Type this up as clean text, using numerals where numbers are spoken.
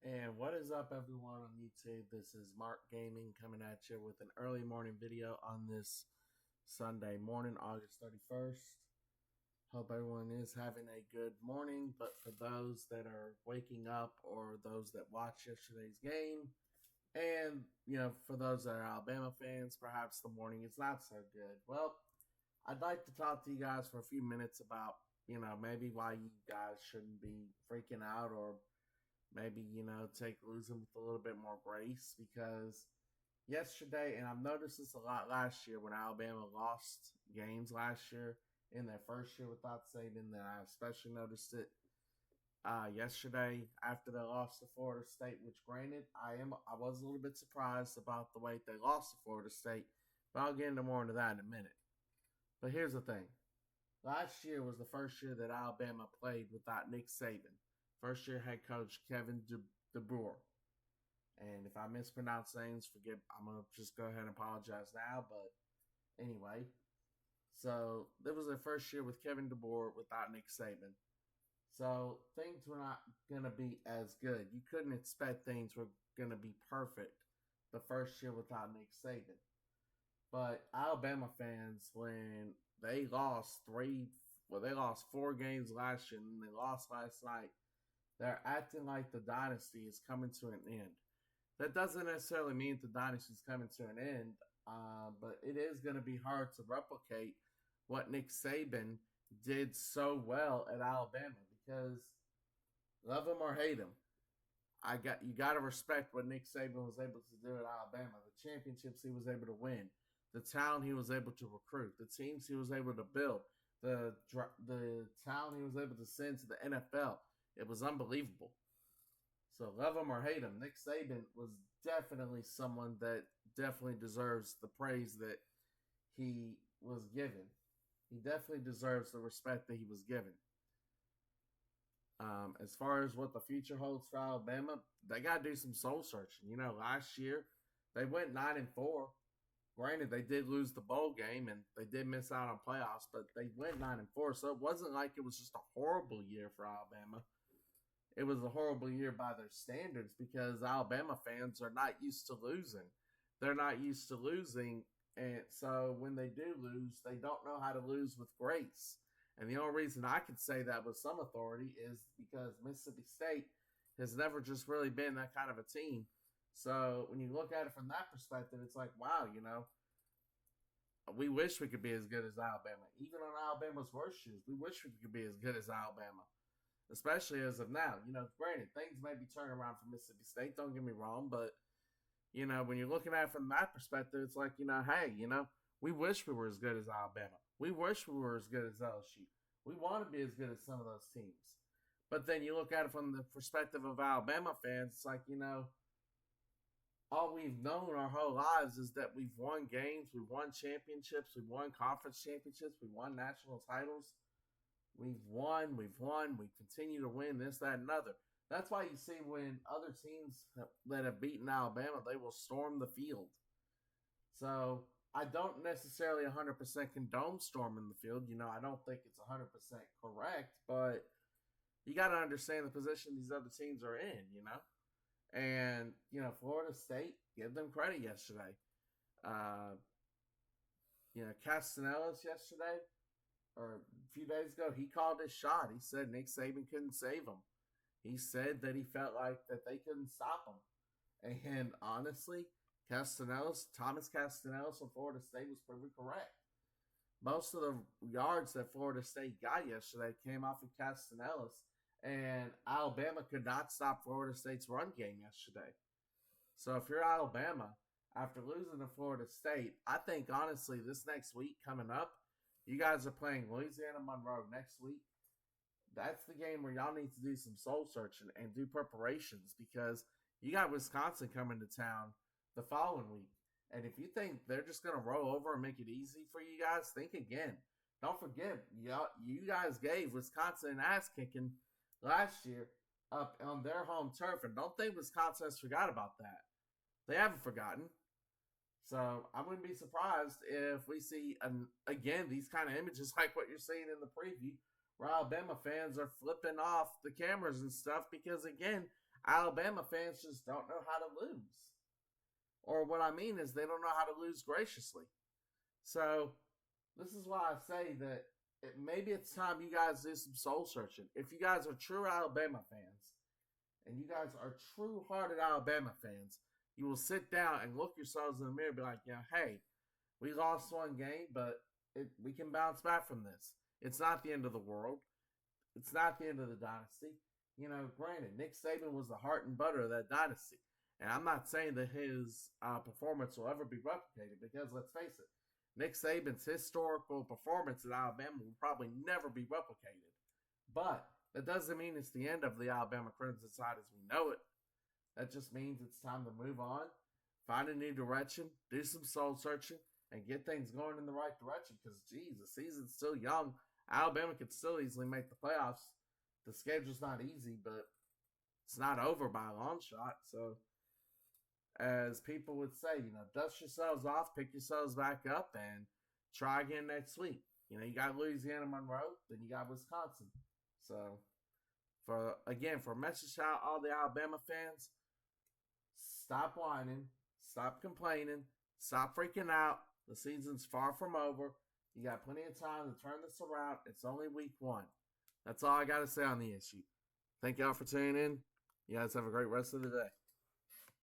And what is up, everyone on YouTube? This is Mark Gaming coming at you with an early morning video on this Sunday morning, August 31st. Hope everyone is having a good morning, but for those that are waking up or those that watched yesterday's game, and for those that are Alabama fans, perhaps the morning is not so good. Well, I'd like to talk to you guys for a few minutes about, maybe why you guys shouldn't be freaking out or maybe take losing with a little bit more grace because yesterday, and I've noticed this a lot last year when Alabama lost games last year in their first year without Saban, that I especially noticed it yesterday after they lost to Florida State. Which, granted, I was a little bit surprised about the way they lost to Florida State, but I'll get into more into that in a minute. But here's the thing: last year was the first year that Alabama played without Nick Saban. First year head coach Kevin DeBoer. And if I mispronounce names, I'm going to just go ahead and apologize now. But anyway, so that was their first year with Kevin DeBoer without Nick Saban. So things were not going to be as good. You couldn't expect things were going to be perfect the first year without Nick Saban. But Alabama fans, when they lost they lost 4 games last year and they lost last night, they're acting like the dynasty is coming to an end. That doesn't necessarily mean the dynasty is coming to an end, but it is going to be hard to replicate what Nick Saban did so well at Alabama because love him or hate him, you got to respect what Nick Saban was able to do at Alabama. The championships he was able to win, the talent he was able to recruit, the teams he was able to build, the talent he was able to send to the NFL. It was unbelievable. So love him or hate him, Nick Saban was definitely someone that definitely deserves the praise that he was given. He definitely deserves the respect that he was given. As far as what the future holds for Alabama, they got to do some soul searching. Last year they went 9-4. Granted, they did lose the bowl game and they did miss out on playoffs, but they went 9-4. So it wasn't like it was just a horrible year for Alabama. It was a horrible year by their standards because Alabama fans are not used to losing. They're not used to losing, and so when they do lose, they don't know how to lose with grace. And the only reason I could say that with some authority is because Mississippi State has never just really been that kind of a team. So when you look at it from that perspective, it's like, wow, we wish we could be as good as Alabama. Even on Alabama's worst years, we wish we could be as good as Alabama. Especially as of now. Granted, things may be turning around for Mississippi State, don't get me wrong, but, when you're looking at it from that perspective, it's like, hey, we wish we were as good as Alabama. We wish we were as good as LSU. We want to be as good as some of those teams. But then you look at it from the perspective of Alabama fans, it's like, all we've known our whole lives is that we've won games, we've won championships, we've won conference championships, we've won national titles. We've won, we continue to win, this, that, and other. That's why you see when other teams that have beaten Alabama, they will storm the field. So I don't necessarily 100% condone storming the field. I don't think it's 100% correct, but you got to understand the position these other teams are in, And, Florida State, give them credit yesterday. Castellanos yesterday, or a few days ago, he called his shot. He said Nick Saban couldn't save him. He said that he felt like that they couldn't stop him. And honestly, Thomas Castellanos from Florida State was pretty correct. Most of the yards that Florida State got yesterday came off of Castellanos, and Alabama could not stop Florida State's run game yesterday. So if you're Alabama, after losing to Florida State, I think honestly this next week coming up, you guys are playing Louisiana Monroe next week. That's the game where y'all need to do some soul searching and do preparations because you got Wisconsin coming to town the following week. And if you think they're just going to roll over and make it easy for you guys, think again. Don't forget, you guys gave Wisconsin an ass kicking last year up on their home turf. And don't think Wisconsin has forgot about that. They haven't forgotten. So I wouldn't be surprised if we see, again, these kind of images like what you're seeing in the preview, where Alabama fans are flipping off the cameras and stuff because, again, Alabama fans just don't know how to lose. Or what I mean is they don't know how to lose graciously. So this is why I say that maybe it's time you guys do some soul searching. If you guys are true Alabama fans, and you guys are true-hearted Alabama fans, you will sit down and look yourselves in the mirror and be like, hey, we lost one game, but we can bounce back from this. It's not the end of the world. It's not the end of the dynasty. Granted, Nick Saban was the heart and butter of that dynasty. And I'm not saying that his performance will ever be replicated because, let's face it, Nick Saban's historical performance at Alabama will probably never be replicated. But that doesn't mean it's the end of the Alabama Crimson Tide as we know it. That just means it's time to move on, find a new direction, do some soul searching, and get things going in the right direction. Because, geez, the season's still young. Alabama could still easily make the playoffs. The schedule's not easy, but it's not over by a long shot. So, as people would say, dust yourselves off, pick yourselves back up, and try again next week. You got Louisiana Monroe, then you got Wisconsin. So, for a message to all the Alabama fans, stop whining, stop complaining, stop freaking out. The season's far from over. You got plenty of time to turn this around. It's only week 1. That's all I got to say on the issue. Thank y'all for tuning in. You guys have a great rest of the day.